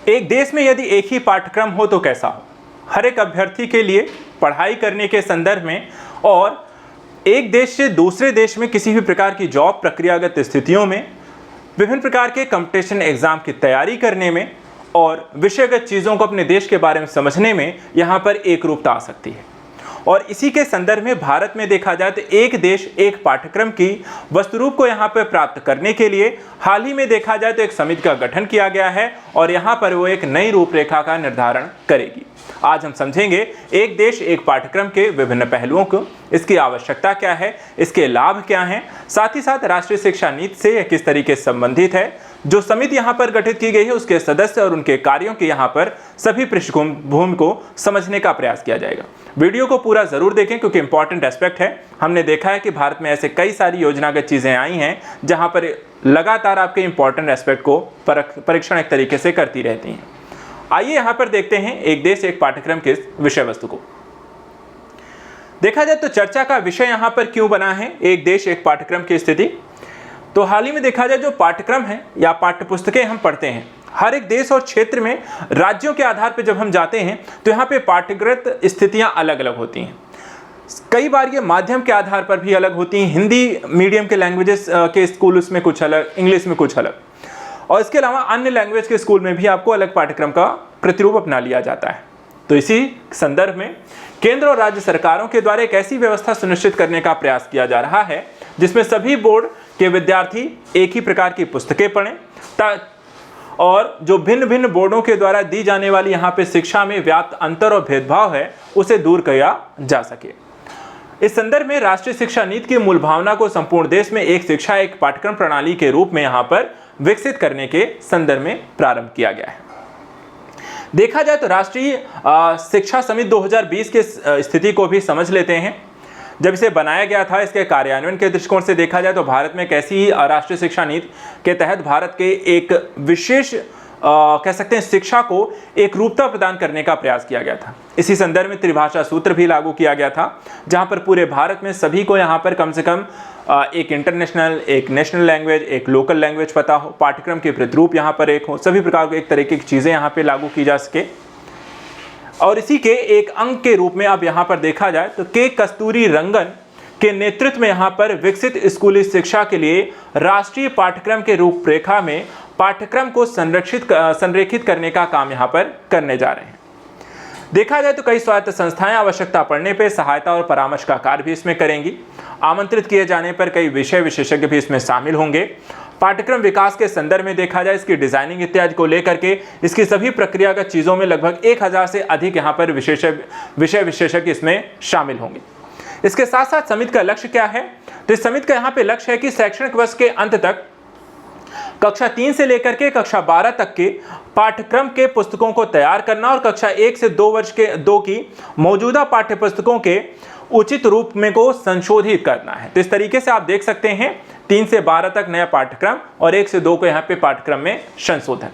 एक देश में यदि एक ही पाठ्यक्रम हो तो कैसा हो? हर एक अभ्यर्थी के लिए पढ़ाई करने के संदर्भ में और एक देश से दूसरे देश में किसी भी प्रकार की जॉब प्रक्रियागत स्थितियों में, विभिन्न प्रकार के कंपटीशन एग्जाम की तैयारी करने में और विषयगत चीज़ों को अपने देश के बारे में समझने में यहाँ पर एक रूपता आ सकती है। और इसी के संदर्भ में भारत में देखा जाए तो एक देश एक पाठ्यक्रम की वस्तुरूप को यहाँ पर प्राप्त करने के लिए हाल ही में देखा जाए तो एक समिति का गठन किया गया है और यहाँ पर वो एक नई रूपरेखा का निर्धारण करेगी। आज हम समझेंगे एक देश एक पाठ्यक्रम के विभिन्न पहलुओं को, इसकी आवश्यकता क्या है, इसके लाभ क्या हैं, साथ ही साथ राष्ट्रीय शिक्षा नीति से यह किस तरीके से संबंधित है। जो समिति यहाँ पर गठित की गई है उसके सदस्य और उनके कार्यों के यहाँ पर सभी पृष्ठभूमि को समझने का प्रयास किया जाएगा। वीडियो को पूरा जरूर देखें क्योंकि इंपॉर्टेंट एस्पेक्ट है। हमने देखा है कि भारत में ऐसे कई सारी योजनागत चीजें आई हैं जहां पर लगातार आपके इंपॉर्टेंट एस्पेक्ट को परीक्षण एक तरीके से करती रहती हैं। आइए यहां पर देखते हैं एक देश एक पाठ्यक्रम के विषय वस्तु को। देखा जाए तो चर्चा का विषय यहां पर क्यों बना है एक देश एक पाठ्यक्रम की स्थिति। तो हाल ही में देखा जाए जो पाठ्यक्रम है या पाठ्यपुस्तकें हम पढ़ते हैं, हर एक देश और क्षेत्र में राज्यों के आधार पर जब हम जाते हैं तो यहाँ पे पाठ्यगत स्थितियाँ अलग अलग होती हैं। कई बार ये माध्यम के आधार पर भी अलग होती हैं। हिंदी मीडियम के लैंग्वेजेस के स्कूल उसमें कुछ अलग, इंग्लिश में कुछ अलग, और इसके अलावा अन्य लैंग्वेज के स्कूल में भी आपको अलग पाठ्यक्रम का प्रतिरूप अपना लिया जाता है। तो इसी संदर्भ में केंद्र और राज्य सरकारों के द्वारा एक ऐसी व्यवस्था सुनिश्चित करने का प्रयास किया जा रहा है जिसमें सभी बोर्ड के विद्यार्थी एक ही प्रकार की पुस्तकें पढ़ें और जो भिन्न भिन्न बोर्डों के द्वारा दी जाने वाली यहाँ पे शिक्षा में व्याप्त अंतर और भेदभाव है उसे दूर किया जा सके। इस संदर्भ में राष्ट्रीय शिक्षा नीति की मूल भावना को संपूर्ण देश में एक शिक्षा एक पाठ्यक्रम प्रणाली के रूप में यहाँ पर विकसित करने के संदर्भ में प्रारंभ किया गया है। देखा जाए तो राष्ट्रीय शिक्षा समिति 2020 के स्थिति को भी समझ लेते हैं। जब इसे बनाया गया था, इसके कार्यान्वयन के दृष्टिकोण से देखा जाए तो भारत में कैसी राष्ट्रीय शिक्षा नीति के तहत भारत के एक विशेष कह सकते हैं शिक्षा को एक रूपता प्रदान करने का प्रयास किया गया था। इसी संदर्भ में त्रिभाषा सूत्र भी लागू किया गया था जहां पर पूरे भारत में सभी को यहां पर कम से कम एक इंटरनेशनल, एक नेशनल लैंग्वेज, एक लोकल लैंग्वेज पता हो, पाठ्यक्रम के प्रतिरूप यहां पर एक हो, सभी प्रकार के एक तरीके की चीज़ें यहाँ पर लागू की जा सके। और इसी के एक अंग के रूप में अब यहाँ पर देखा जाए तो के कस्तूरी रंगन के नेतृत्व में यहाँ पर विकसित स्कूली शिक्षा के लिए राष्ट्रीय पाठ्यक्रम के रूपरेखा में पाठ्यक्रम को संरेखित करने का काम यहाँ पर करने जा रहे हैं। देखा जाए तो कई स्वायत्त संस्थाएं आवश्यकता पड़ने पर सहायता और परामर्श का कार्य भी इसमें करेंगी। आमंत्रित किए जाने पर कई विषय विशेषज्ञ भी इसमें शामिल होंगे। पाठ्यक्रम विकास के संदर्भ में देखा जाए इसकी डिजाइनिंग इत्यादि को लेकर के इसकी सभी प्रक्रियागत चीज़ों में लगभग 1000 से अधिक यहाँ पर विषय विशेषज्ञ इसमें शामिल होंगे। इसके साथ साथ समिति का लक्ष्य क्या है? तो इस समिति का यहाँ पे लक्ष्य है कि शैक्षणिक वर्ष के अंत तक कक्षा 3 से लेकर के कक्षा 12 तक के पाठ्यक्रम के पुस्तकों को तैयार करना और कक्षा 1 से 2 वर्ष के 2 की मौजूदा पाठ्य पुस्तकों के उचित रूप में को संशोधित करना है। तो इस तरीके से आप देख सकते हैं 3 से 12 तक नया पाठ्यक्रम और 1 से 2 को यहाँ पे पाठ्यक्रम में संशोधन।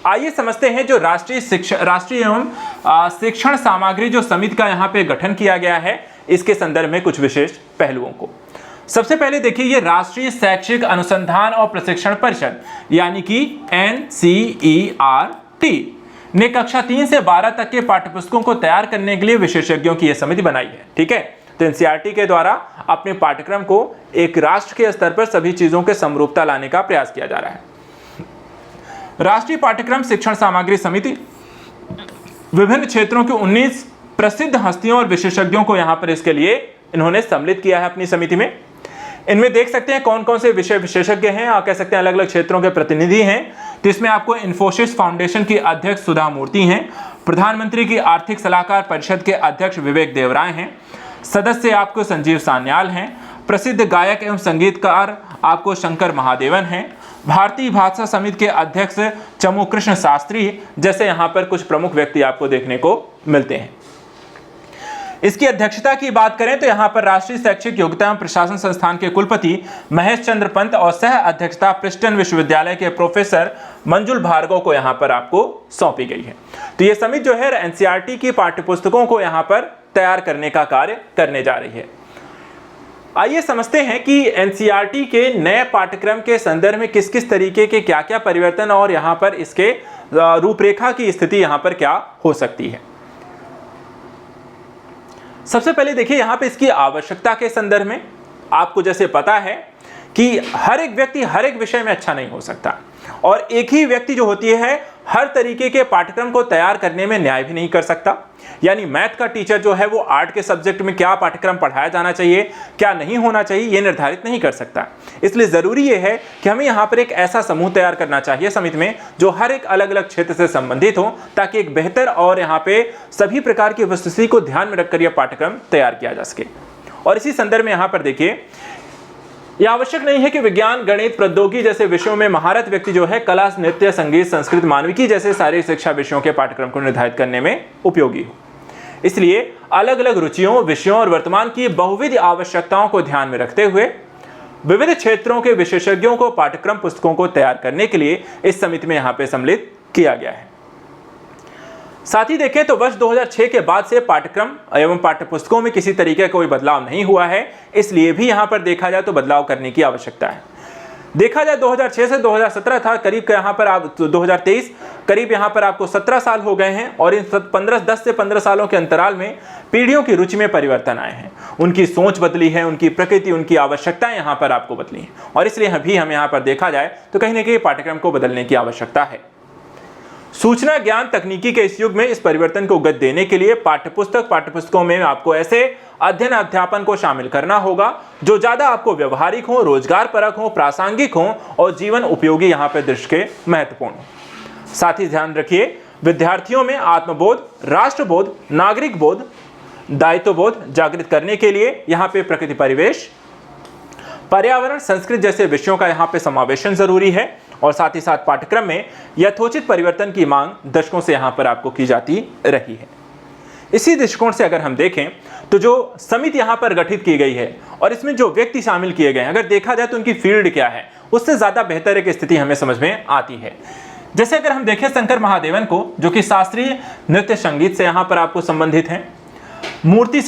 आइए समझते हैं जो राष्ट्रीय एवं शिक्षण सामग्री जो समिति का यहाँ पे गठन किया गया है इसके संदर्भ में कुछ विशेष पहलुओं को। सबसे पहले देखिए ये राष्ट्रीय शैक्षिक अनुसंधान और प्रशिक्षण परिषद यानी कि NCERT ने कक्षा 3 से 12 तक के पाठ्यपुस्तकों को तैयार करने के लिए विशेषज्ञों की यह समिति बनाई है। ठीक है, तो NCERT के द्वारा अपने पाठ्यक्रम को एक राष्ट्र के स्तर पर सभी चीजों के समरूपता लाने का प्रयास किया जा रहा है। राष्ट्रीय पाठ्यक्रम शिक्षण सामग्री समिति विभिन्न क्षेत्रों के 19 प्रसिद्ध हस्तियों और विशेषज्ञों को यहां पर इसके लिए इन्होंने सम्मिलित किया है अपनी समिति में। इनमें देख सकते हैं कौन कौन से विषय विशेषज्ञ हैं और कह सकते हैं अलग अलग क्षेत्रों के प्रतिनिधि हैं। तो इसमें आपको इन्फोसिस फाउंडेशन की अध्यक्ष सुधा मूर्ति हैं, प्रधानमंत्री की आर्थिक सलाहकार परिषद के अध्यक्ष विवेक देवराय हैं, सदस्य आपको संजीव सान्याल हैं, प्रसिद्ध गायक एवं संगीतकार आपको शंकर महादेवन हैं, भारतीय भाषा समिति के अध्यक्ष चमू कृष्ण शास्त्री जैसे यहाँ पर कुछ प्रमुख व्यक्ति आपको देखने को मिलते हैं। इसकी अध्यक्षता की बात करें तो यहाँ पर राष्ट्रीय शैक्षिक योग्यता एवं प्रशासन संस्थान के कुलपति महेश चंद्र पंत और सह अध्यक्षता प्रिंसटन विश्वविद्यालय के प्रोफेसर मंजुल भार्गव को यहाँ पर आपको सौंपी गई है। तो ये समिति जो है NCERT की पाठ्यपुस्तकों को यहाँ पर तैयार करने का कार्य करने जा रही है। आइए समझते हैं कि एनसीईआरटी के नए पाठ्यक्रम के संदर्भ में किस किस तरीके के क्या क्या परिवर्तन और यहाँ पर इसके रूपरेखा की स्थिति यहाँ पर क्या हो सकती है। सबसे पहले देखिए यहाँ पे इसकी आवश्यकता के संदर्भ में आपको जैसे पता है कि हर एक व्यक्ति हर एक विषय में अच्छा नहीं हो सकता और एक ही व्यक्ति जो होती है हर तरीके के पाठ्यक्रम को तैयार करने में न्याय भी नहीं कर सकता। यानी मैथ का टीचर जो है वो आर्ट के सब्जेक्ट में क्या पाठ्यक्रम पढ़ाया जाना चाहिए क्या नहीं होना चाहिए ये निर्धारित नहीं कर सकता। इसलिए ज़रूरी ये है कि हमें यहाँ पर एक ऐसा समूह तैयार करना चाहिए समिति में जो हर एक अलग अलग क्षेत्र से संबंधित हो ताकि एक बेहतर और यहाँ पे सभी प्रकार की वस्तुस्थिति को ध्यान में रखकर यह पाठ्यक्रम तैयार किया जा सके। और इसी संदर्भ में यहाँ पर देखिए यह आवश्यक नहीं है कि विज्ञान गणित प्रौद्योगिकी जैसे विषयों में महारत व्यक्ति जो है कला नृत्य संगीत संस्कृत मानविकी जैसे शारीरिक शिक्षा विषयों के पाठ्यक्रम को निर्धारित करने में उपयोगी हो। इसलिए अलग अलग रुचियों विषयों और वर्तमान की बहुविध आवश्यकताओं को ध्यान में रखते हुए विविध क्षेत्रों के विशेषज्ञों को पाठ्यक्रम पुस्तकों को तैयार करने के लिए इस समिति में यहाँ पे सम्मिलित किया गया है। साथ ही देखें तो वर्ष 2006 के बाद से पाठ्यक्रम एवं पाठ्यपुस्तकों में किसी तरीके का कोई बदलाव नहीं हुआ है, इसलिए भी यहाँ पर देखा जाए तो बदलाव करने की आवश्यकता है। देखा जाए 2006 से 2017 था करीब यहाँ पर आप 2023 करीब यहाँ पर आपको 17 साल हो गए हैं और इन 10 से 15 सालों के अंतराल में पीढ़ियों की रुचि में परिवर्तन आए हैं, उनकी सोच बदली है, उनकी प्रकृति उनकी आवश्यकताएं यहाँ पर आपको बदली हैं और इसलिए हम यहाँ पर देखा जाए तो कहीं ना कहीं पाठ्यक्रम को बदलने की आवश्यकता है। सूचना ज्ञान तकनीकी के इस युग में इस परिवर्तन को गति देने के लिए पाठ्यपुस्तकों में आपको ऐसे अध्ययन अध्यापन को शामिल करना होगा जो ज्यादा आपको व्यवहारिक हो, रोजगार परक हो, प्रासंगिक हो और जीवन उपयोगी यहाँ पे दृष्टि के महत्वपूर्ण हो। साथ ही ध्यान रखिए विद्यार्थियों में आत्मबोध, राष्ट्रबोध, नागरिक बोध, दायित्वबोध जागृत करने के लिए यहाँ पे प्रकृति परिवेश, पर्यावरण, संस्कृत जैसे विषयों का यहाँ पे समावेशन जरूरी है और साथ ही साथ पाठ्यक्रम में यथोचित परिवर्तन की मांग दशकों से यहाँ पर आपको की जाती रही है। इसी दृष्टिकोण से अगर हम देखें तो जो समिति यहाँ पर गठित की गई है और इसमें जो व्यक्ति शामिल किए गए हैं अगर देखा जाए तो उनकी फील्ड क्या है उससे ज्यादा बेहतर एक स्थिति हमें समझ में आती है। जैसे अगर हम देखें शंकर महादेवन को जो कि शास्त्रीय नृत्य संगीत से यहाँ पर आपको संबंधित है। मूर्ति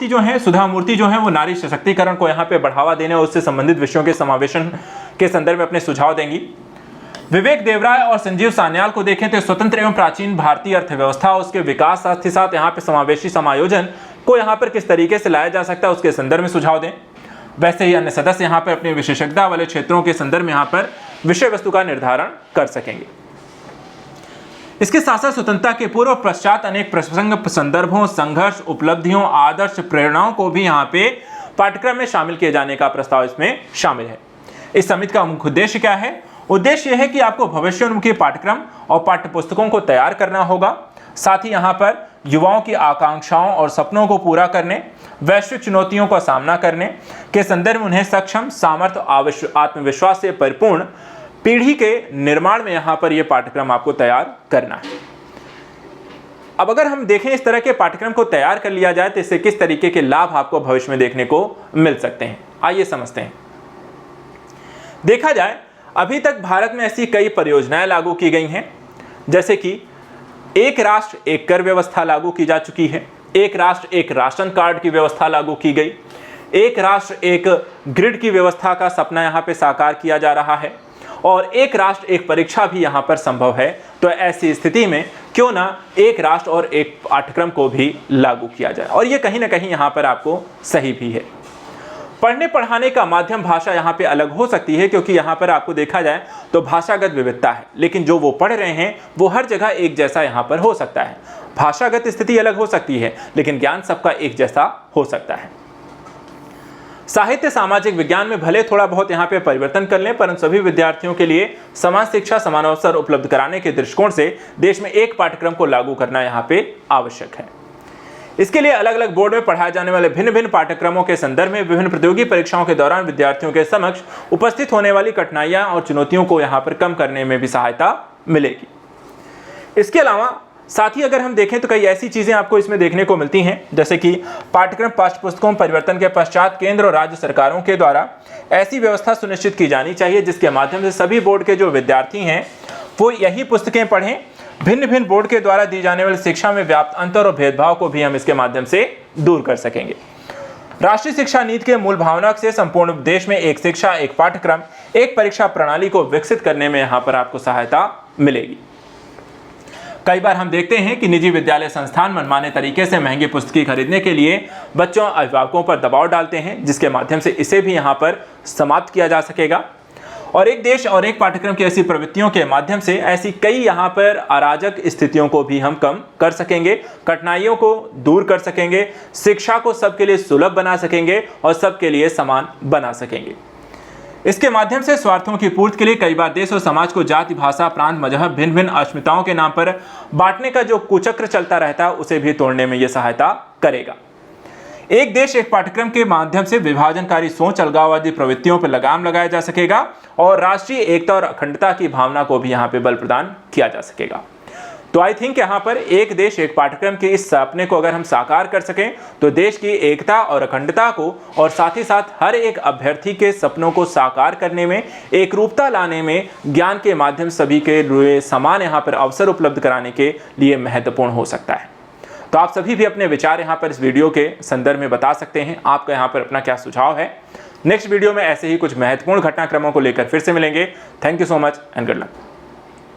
जो है सुधा मूर्ति जो है वो नारी सशक्तिकरण को यहाँ पे बढ़ावा देने और उससे संबंधित विषयों के समावेशन के संदर्भ में अपने सुझाव देंगी। विवेक देवराय और संजीव सान्याल को देखें तो स्वतंत्र एवं प्राचीन भारतीय अर्थव्यवस्था उसके विकास साथ ही साथ यहाँ पे समावेशी समायोजन को यहाँ पर किस तरीके से लाया जा सकता है उसके संदर्भ में सुझाव दें। वैसे ही अन्य सदस्य यहाँ पर अपनी विशेषज्ञता वाले क्षेत्रों के संदर्भ में यहाँ पर विषय वस्तु का निर्धारण कर सकेंगे। इसके साथ साथ स्वतंत्रता के पूर्व पश्चात अनेक प्रसंग संदर्भों संघर्ष उपलब्धियों आदर्श प्रेरणाओं को भी यहाँ पे पाठ्यक्रम में शामिल किए जाने का प्रस्ताव इसमें शामिल है। इस समिति का मुख्य उद्देश्य क्या है? उद्देश्य यह है कि आपको भविष्योन्मुखी पाठ्यक्रम और पाठ्यपुस्तकों को तैयार करना होगा, साथ ही यहाँ पर युवाओं की आकांक्षाओं और सपनों को पूरा करने, वैश्विक चुनौतियों का सामना करने के संदर्भ में उन्हें सक्षम, सामर्थ्य, आत्मविश्वास से परिपूर्ण पीढ़ी के निर्माण में यहाँ पर यह पाठ्यक्रम आपको तैयार करना है। अब अगर हम देखें इस तरह के पाठ्यक्रम को तैयार कर लिया जाए तो इससे किस तरीके के लाभ आपको भविष्य में देखने को मिल सकते हैं, आइए समझते हैं। देखा जाए अभी तक भारत में ऐसी कई परियोजनाएं लागू की गई हैं, जैसे कि एक राष्ट्र एक कर व्यवस्था लागू की जा चुकी है, एक राष्ट्र एक राशन कार्ड की व्यवस्था लागू की गई, एक राष्ट्र एक ग्रिड की व्यवस्था का सपना यहाँ पे साकार किया जा रहा है और एक राष्ट्र एक परीक्षा भी यहाँ पर संभव है। तो ऐसी स्थिति में क्यों ना एक राष्ट्र और एक पाठ्यक्रम को भी लागू किया जाए और ये कहीं ना कहीं यहाँ पर आपको सही भी है। पढ़ने पढ़ाने का माध्यम भाषा यहाँ पे अलग हो सकती है क्योंकि यहाँ पर आपको देखा जाए तो भाषागत विविधता है, लेकिन जो वो पढ़ रहे हैं वो हर जगह एक जैसा यहाँ पर हो सकता है। भाषागत स्थिति अलग हो सकती है लेकिन ज्ञान सबका एक जैसा हो सकता है। साहित्य सामाजिक विज्ञान में भले थोड़ा बहुत यहाँ पे परिवर्तन कर लें, परंतु सभी विद्यार्थियों के लिए समान शिक्षा समान अवसर उपलब्ध कराने के दृष्टिकोण से देश में एक पाठ्यक्रम को लागू करना यहाँ पे आवश्यक है। इसके लिए अलग अलग बोर्ड में पढ़ाए जाने वाले भिन्न भिन्न पाठ्यक्रमों के संदर्भ में विभिन्न प्रतियोगी परीक्षाओं के दौरान विद्यार्थियों के समक्ष उपस्थित होने वाली कठिनाइयां और चुनौतियों को यहाँ पर कम करने में भी सहायता मिलेगी। इसके अलावा साथ ही अगर हम देखें तो कई ऐसी चीजें आपको इसमें देखने को मिलती हैं, जैसे कि पाठ्यक्रम पाठ्यपुस्तकों परिवर्तन के पश्चात केंद्र और राज्य सरकारों के द्वारा ऐसी व्यवस्था सुनिश्चित की जानी चाहिए जिसके माध्यम से सभी बोर्ड के जो विद्यार्थी हैं वो यही पुस्तकें पढ़ें। भिन्न भिन्न बोर्ड के द्वारा दी जाने वाली शिक्षा में व्याप्त अंतर और भेदभाव को भी हम इसके माध्यम से दूर कर सकेंगे। राष्ट्रीय शिक्षा नीति के मूल भावना से संपूर्ण देश में एक शिक्षा, एक पाठ्यक्रम, एक परीक्षा प्रणाली को विकसित करने में यहाँ पर आपको सहायता मिलेगी। कई बार हम देखते हैं कि निजी विद्यालय संस्थान मनमाने तरीके से महंगी पुस्तकें खरीदने के लिए बच्चों अभिभावकों पर दबाव डालते हैं, जिसके माध्यम से इसे भी यहाँ पर समाप्त किया जा सकेगा। और एक देश और एक पाठ्यक्रम की ऐसी प्रवृत्तियों के माध्यम से ऐसी कई यहाँ पर अराजक स्थितियों को भी हम कम कर सकेंगे, कठिनाइयों को दूर कर सकेंगे, शिक्षा को सबके लिए सुलभ बना सकेंगे और सबके लिए समान बना सकेंगे। इसके माध्यम से स्वार्थों की पूर्ति के लिए कई बार देश और समाज को जाति, भाषा, प्रांत, मजहब, भिन्न भिन्न अस्मिताओं के नाम पर बांटने का जो कुचक्र चलता रहता है उसे भी तोड़ने में यह सहायता करेगा। एक देश एक पाठ्यक्रम के माध्यम से विभाजनकारी सोच, अलगाववादी प्रवृत्तियों पर लगाम लगाया जा सकेगा और राष्ट्रीय एकता और अखंडता की भावना को भी यहाँ पे बल प्रदान किया जा सकेगा। तो आई थिंक यहाँ पर एक देश एक पाठ्यक्रम के इस सपने को अगर हम साकार कर सकें तो देश की एकता और अखंडता को और साथ ही साथ हर एक अभ्यर्थी के सपनों को साकार करने में, एक रूपता लाने में, ज्ञान के माध्यम सभी के लिए समान यहाँ पर अवसर उपलब्ध कराने के लिए महत्वपूर्ण हो सकता है। तो आप सभी भी अपने विचार यहाँ पर इस वीडियो के संदर्भ में बता सकते हैं। आपका यहाँ पर अपना क्या सुझाव है। नेक्स्ट वीडियो में ऐसे ही कुछ महत्वपूर्ण घटनाक्रमों को लेकर फिर से मिलेंगे। Thank you so much and good luck.